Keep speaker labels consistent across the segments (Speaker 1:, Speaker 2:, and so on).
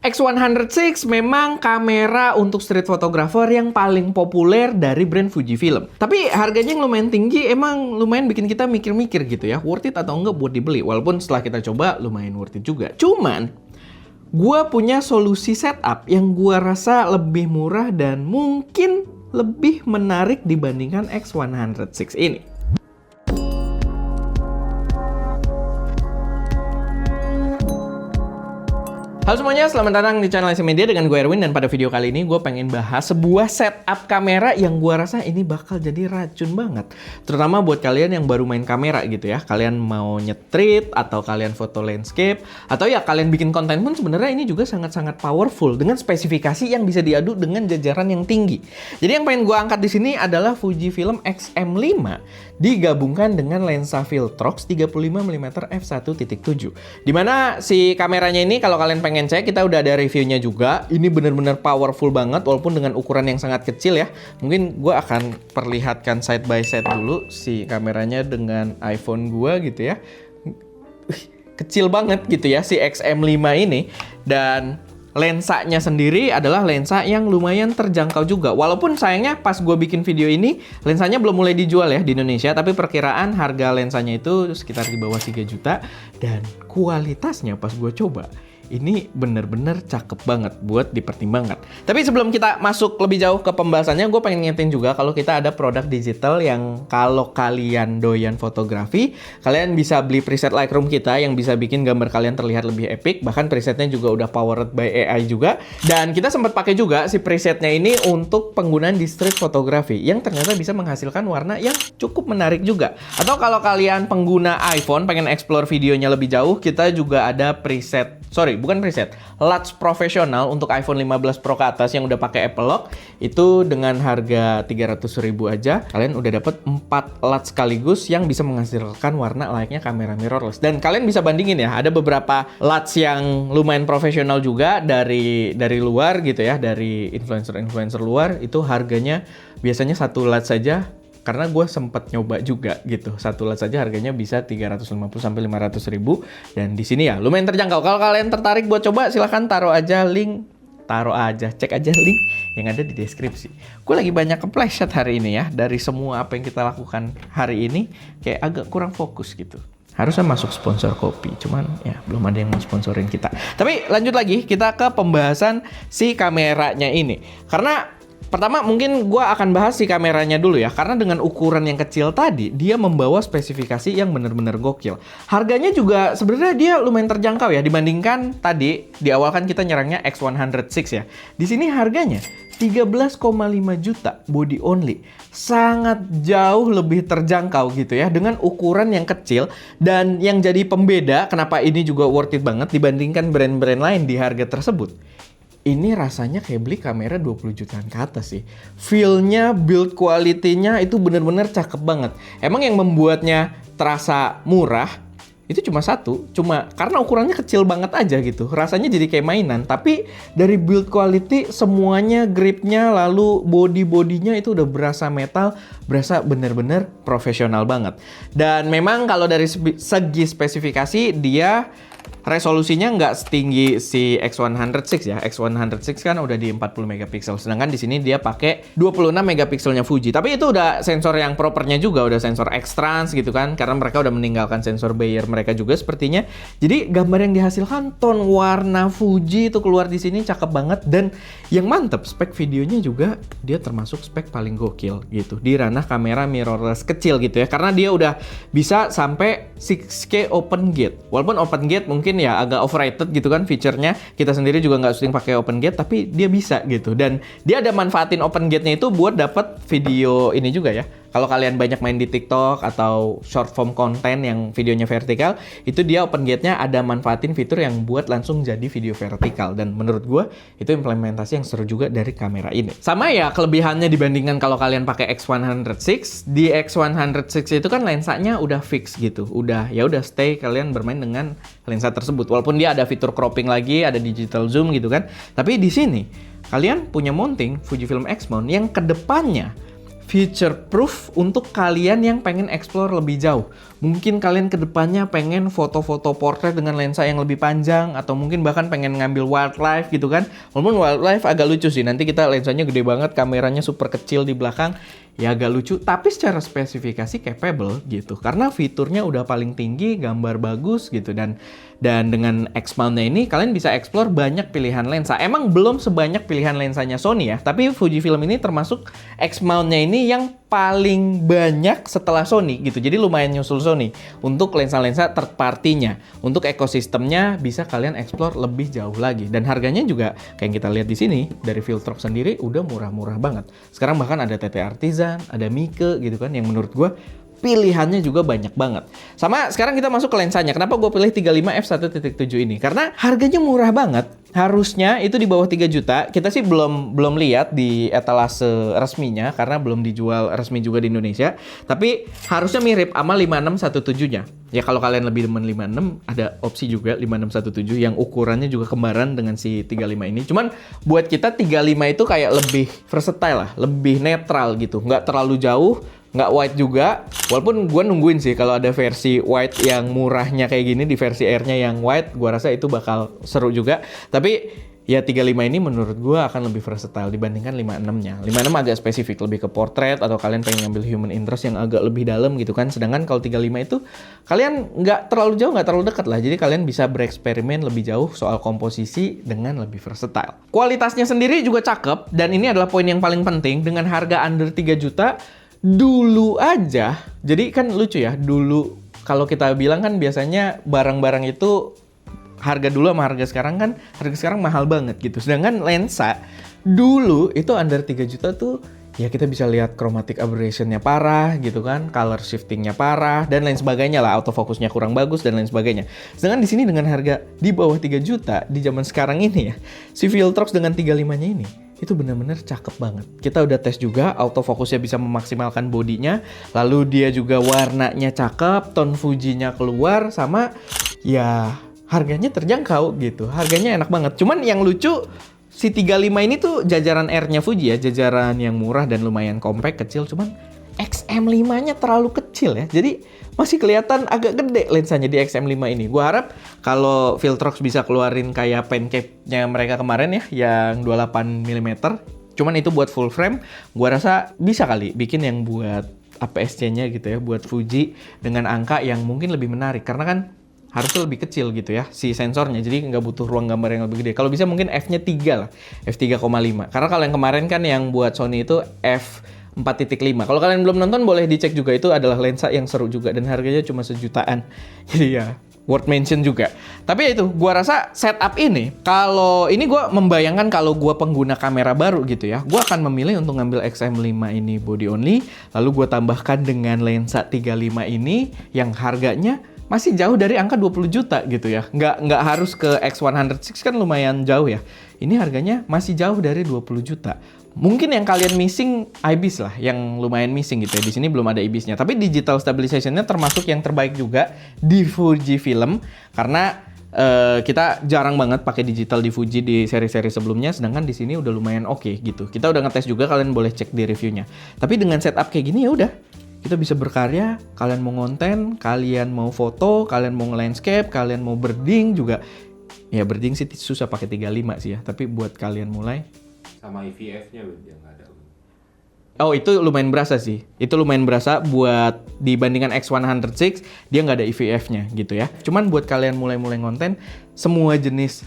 Speaker 1: X106 memang kamera untuk street photographer yang paling populer dari brand Fujifilm. Tapi harganya yang lumayan tinggi, emang lumayan bikin kita mikir-mikir gitu ya, worth it atau enggak buat dibeli. Walaupun setelah kita coba lumayan worth it juga. Cuman, gua punya solusi setup yang gua rasa lebih murah dan mungkin lebih menarik dibandingkan X106 ini. Halo semuanya, selamat datang di channel SM Media dengan gue Erwin. Dan pada video kali ini gue pengen bahas sebuah setup kamera yang gue rasa ini bakal jadi racun banget. Terutama buat kalian yang baru main kamera gitu ya. Kalian mau nyetrit atau kalian foto landscape atau ya kalian bikin konten pun sebenarnya ini juga sangat-sangat powerful dengan spesifikasi yang bisa diadu dengan jajaran yang tinggi. Jadi yang pengen gue angkat di sini adalah Fujifilm X-M5 digabungkan dengan lensa Viltrox 35mm f1.7. Dimana si kameranya ini kalau kalian pengen cek, kita udah ada reviewnya juga. Ini bener-bener powerful banget walaupun dengan ukuran yang sangat kecil ya. Mungkin gue akan perlihatkan side by side dulu si kameranya dengan iPhone gue gitu ya. Kecil banget gitu ya si X-M5 ini. Dan lensanya sendiri adalah lensa yang lumayan terjangkau juga. Walaupun sayangnya pas gue bikin video ini, lensanya belum mulai dijual ya di Indonesia. Tapi perkiraan harga lensanya itu sekitar di bawah 3 juta. Dan kualitasnya pas gue coba, ini bener-bener cakep banget buat dipertimbangkan. Tapi sebelum kita masuk lebih jauh ke pembahasannya, gue pengen ngingetin juga kalau kita ada produk digital yang kalau kalian doyan fotografi, kalian bisa beli preset Lightroom kita yang bisa bikin gambar kalian terlihat lebih epic. Bahkan presetnya juga udah powered by AI juga. Dan kita sempat pakai juga si presetnya ini untuk penggunaan di street photography yang ternyata bisa menghasilkan warna yang cukup menarik juga. Atau kalau kalian pengguna iPhone pengen explore videonya lebih jauh, kita juga ada preset, bukan preset, LUTs profesional untuk iPhone 15 Pro ke atas yang udah pakai Apple Lock. Itu dengan harga 300.000 aja kalian udah dapet 4 LUTs sekaligus yang bisa menghasilkan warna layaknya kamera mirrorless. Dan kalian bisa bandingin ya, ada beberapa LUTs yang lumayan profesional juga dari luar gitu ya, dari influencer luar. Itu harganya biasanya 1 LUT saja. Karena gue sempet nyoba juga gitu. 1 LUT saja harganya bisa 350 sampai 500 ribu. Dan di sini ya lumayan terjangkau. Kalau kalian tertarik buat coba, silahkan cek aja link yang ada di deskripsi. Gue lagi banyak kepleset hari ini ya. Dari semua apa yang kita lakukan hari ini, kayak agak kurang fokus gitu. Harusnya masuk sponsor kopi, cuman ya belum ada yang mau sponsorin kita. Tapi lanjut lagi, kita ke pembahasan si kameranya ini. Karena pertama mungkin gue akan bahas si kameranya dulu ya. Karena dengan ukuran yang kecil tadi, dia membawa spesifikasi yang bener-bener gokil. Harganya juga sebenarnya dia lumayan terjangkau ya. Dibandingkan tadi, di awal kan kita nyerangnya X106 ya. Di sini harganya 13,5 juta body only. Sangat jauh lebih terjangkau gitu ya. Dengan ukuran yang kecil. Dan yang jadi pembeda, kenapa ini juga worth it banget dibandingkan brand-brand lain di harga tersebut. Ini rasanya kayak beli kamera 20 jutaan ke atas sih. Feel-nya, build quality-nya itu bener-bener cakep banget. Emang yang membuatnya terasa murah, itu cuma satu. Cuma karena ukurannya kecil banget aja gitu. Rasanya jadi kayak mainan. Tapi dari build quality, semuanya, gripnya, lalu body-bodinya itu udah berasa metal. Berasa bener-bener profesional banget. Dan memang kalau dari segi spesifikasi, dia resolusinya nggak setinggi si X106 ya. X106 kan udah di 40 megapiksel. Sedangkan di sini dia pakai 26 megapikselnya Fuji. Tapi itu udah sensor yang propernya juga, udah sensor X-Trans gitu kan. Karena mereka udah meninggalkan sensor Bayer mereka juga sepertinya. Jadi gambar yang dihasilkan ton warna Fuji itu keluar di sini cakep banget. Dan yang mantep, spek videonya juga dia termasuk spek paling gokil gitu. Di ranah kamera mirrorless kecil gitu ya. Karena dia udah bisa sampai 6K open gate. Walaupun open gate mungkin ya agak overrated gitu kan fiturnya. Kita sendiri juga nggak sering pakai open gate, tapi dia bisa gitu. Dan dia ada manfaatin open gate-nya itu buat dapat video ini juga ya. Kalau kalian banyak main di TikTok atau short form konten yang videonya vertikal, itu dia open gate-nya ada manfaatin fitur yang buat langsung jadi video vertikal. Dan menurut gue itu implementasi yang seru juga dari kamera ini. Sama ya kelebihannya dibandingkan kalau kalian pakai X106. Di X106 itu kan lensanya udah fix gitu. Udah stay kalian bermain dengan lensa tersebut. Walaupun dia ada fitur cropping lagi, ada digital zoom gitu kan. Tapi di sini kalian punya mounting Fujifilm X-Mount yang kedepannya future proof untuk kalian yang pengen explore lebih jauh. Mungkin kalian kedepannya pengen foto-foto portrait dengan lensa yang lebih panjang, atau mungkin bahkan pengen ngambil wildlife gitu kan. Walaupun wildlife agak lucu sih, nanti kita lensanya gede banget, kameranya super kecil di belakang, ya agak lucu, tapi secara spesifikasi capable gitu. Karena fiturnya udah paling tinggi, gambar bagus gitu, dan dengan X-mount-nya ini kalian bisa explore banyak pilihan lensa. Emang belum sebanyak pilihan lensanya Sony ya, tapi Fujifilm ini termasuk X-mount-nya ini yang paling banyak setelah Sony gitu. Jadi lumayan nyusul Sony untuk lensa-lensa third party-nya. Untuk ekosistemnya bisa kalian explore lebih jauh lagi, dan harganya juga kayak yang kita lihat di sini dari Viltrox sendiri udah murah-murah banget. Sekarang bahkan ada TT Artisan, ada Mieke gitu kan, yang menurut gue pilihannya juga banyak banget. Sama sekarang kita masuk ke lensanya. Kenapa gue pilih 35 f1.7 ini? Karena harganya murah banget. Harusnya itu di bawah 3 juta. Kita sih belum lihat di etalase resminya karena belum dijual resmi juga di Indonesia. Tapi harusnya mirip sama 5617-nya. Ya kalau kalian lebih demen 56, ada opsi juga 5617 yang ukurannya juga kembaran dengan si 35 ini. Cuman buat kita 35 itu kayak lebih versatile lah, lebih netral gitu. Nggak terlalu jauh, nggak wide juga, walaupun gue nungguin sih kalau ada versi wide yang murahnya kayak gini, di versi Air-nya yang wide, gue rasa itu bakal seru juga. Tapi ya 35 ini menurut gue akan lebih versatile dibandingkan 56-nya. 56 agak spesifik, lebih ke portrait, atau kalian pengen ngambil human interest yang agak lebih dalam gitu kan. Sedangkan kalau 35 itu kalian nggak terlalu jauh, nggak terlalu dekat lah. Jadi kalian bisa bereksperimen lebih jauh soal komposisi dengan lebih versatile. Kualitasnya sendiri juga cakep, dan ini adalah poin yang paling penting. Dengan harga under 3 juta, dulu aja, jadi kan lucu ya, dulu kalau kita bilang kan biasanya barang-barang itu harga dulu sama harga sekarang mahal banget gitu. Sedangkan lensa dulu itu under 3 juta tuh ya kita bisa lihat chromatic aberration-nya parah gitu kan, color shifting-nya parah, dan lain sebagainya lah, autofocus-nya kurang bagus dan lain sebagainya. Sedangkan di sini dengan harga di bawah 3 juta di zaman sekarang ini ya, si Viltrox dengan 35-nya ini itu benar-benar cakep banget. Kita udah tes juga, autofokusnya bisa memaksimalkan bodinya, lalu dia juga warnanya cakep, tone Fuji-nya keluar, sama ya harganya terjangkau gitu. Harganya enak banget. Cuman yang lucu, si 35 ini tuh jajaran R-nya Fuji ya, jajaran yang murah dan lumayan compact, kecil, cuman XM5-nya terlalu kecil ya. Jadi masih kelihatan agak gede lensanya di XM5 ini. Gua harap kalau Viltrox bisa keluarin kayak pancake-nya mereka kemarin ya, yang 28 mm. Cuman itu buat full frame. Gua rasa bisa kali bikin yang buat APS-C-nya gitu ya, buat Fuji dengan angka yang mungkin lebih menarik. Karena kan harusnya lebih kecil gitu ya si sensornya, jadi nggak butuh ruang gambar yang lebih gede. Kalau bisa mungkin f-nya 3 lah, f3,5. Karena kalau yang kemarin kan yang buat Sony itu f4.5. Kalau kalian belum nonton boleh dicek juga, itu adalah lensa yang seru juga dan harganya cuma sejutaan. Jadi ya worth mention juga. Tapi ya itu, gua rasa setup ini, kalau ini gua membayangkan kalau gua pengguna kamera baru gitu ya, gua akan memilih untuk ngambil XM5 ini body only, lalu gua tambahkan dengan lensa 35 ini yang harganya masih jauh dari angka 20 juta gitu ya. Nggak harus ke X106 kan lumayan jauh ya. Ini harganya masih jauh dari 20 juta. Mungkin yang kalian missing IBIS lah, yang lumayan missing gitu ya. Di sini belum ada IBIS-nya. Tapi digital stabilization-nya termasuk yang terbaik juga di Fujifilm. Karena kita jarang banget pakai digital di Fuji di seri-seri sebelumnya. Sedangkan di sini udah lumayan oke gitu. Kita udah ngetes juga, kalian boleh cek di reviewnya. Tapi dengan setup kayak gini ya udah, kita bisa berkarya. Kalian mau ngonten, kalian mau foto, kalian mau landscape, kalian mau birding juga. Ya birding sih susah pakai 35 sih ya. Tapi buat kalian mulai.
Speaker 2: Sama IVF-nya yang nggak ada.
Speaker 1: Oh itu lumayan berasa sih. Itu lumayan berasa buat dibandingkan X106, dia nggak ada IVF-nya gitu ya. Cuman buat kalian mulai-mulai ngonten,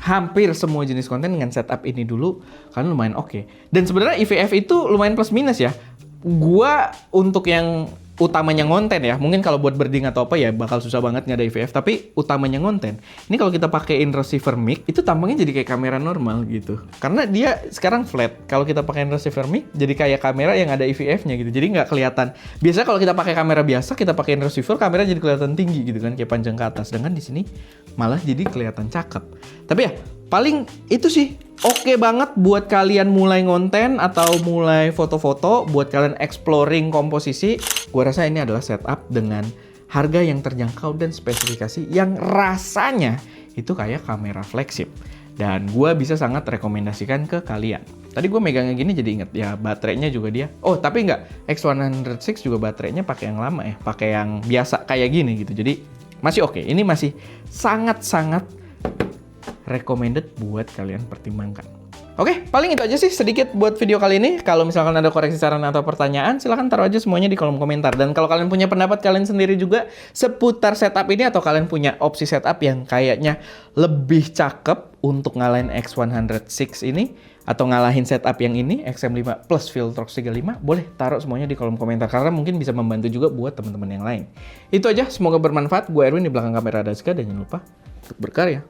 Speaker 1: hampir semua jenis konten dengan setup ini dulu, kalian lumayan oke. Dan sebenarnya IVF itu lumayan plus minus ya. Gua untuk yang utamanya ngonten ya, mungkin kalau buat birding atau apa ya bakal susah banget nggak ada IVF, tapi utamanya ngonten. Ini kalau kita pakein receiver mic, itu tampangnya jadi kayak kamera normal gitu. Karena dia sekarang flat. Kalau kita pakein receiver mic, jadi kayak kamera yang ada IVF-nya gitu. Jadi nggak kelihatan. Biasanya kalau kita pakai kamera biasa, kita pakein receiver, kamera jadi kelihatan tinggi gitu kan, kayak panjang ke atas. Sedangkan di sini malah jadi kelihatan cakep. Tapi ya paling itu sih oke banget buat kalian mulai ngonten atau mulai foto-foto, buat kalian exploring komposisi. Gua rasa ini adalah setup dengan harga yang terjangkau dan spesifikasi yang rasanya itu kayak kamera flagship. Dan gue bisa sangat rekomendasikan ke kalian. Tadi gue megangnya gini jadi inget ya, baterainya juga dia. Oh tapi nggak, X106 juga baterainya pakai yang lama ya, pakai yang biasa kayak gini gitu. Jadi masih oke. Ini masih sangat-sangat recommended buat kalian pertimbangkan. Oke, paling itu aja sih sedikit buat video kali ini. Kalau misalkan ada koreksi saran atau pertanyaan, silahkan taruh aja semuanya di kolom komentar. Dan kalau kalian punya pendapat kalian sendiri juga seputar setup ini, atau kalian punya opsi setup yang kayaknya lebih cakep untuk ngalahin X106 ini, atau ngalahin setup yang ini, XM5 plus Viltrox 35, boleh taruh semuanya di kolom komentar. Karena mungkin bisa membantu juga buat teman-teman yang lain. Itu aja, semoga bermanfaat. Gue Erwin, di belakang kamera ada Azka, dan jangan lupa untuk berkarya.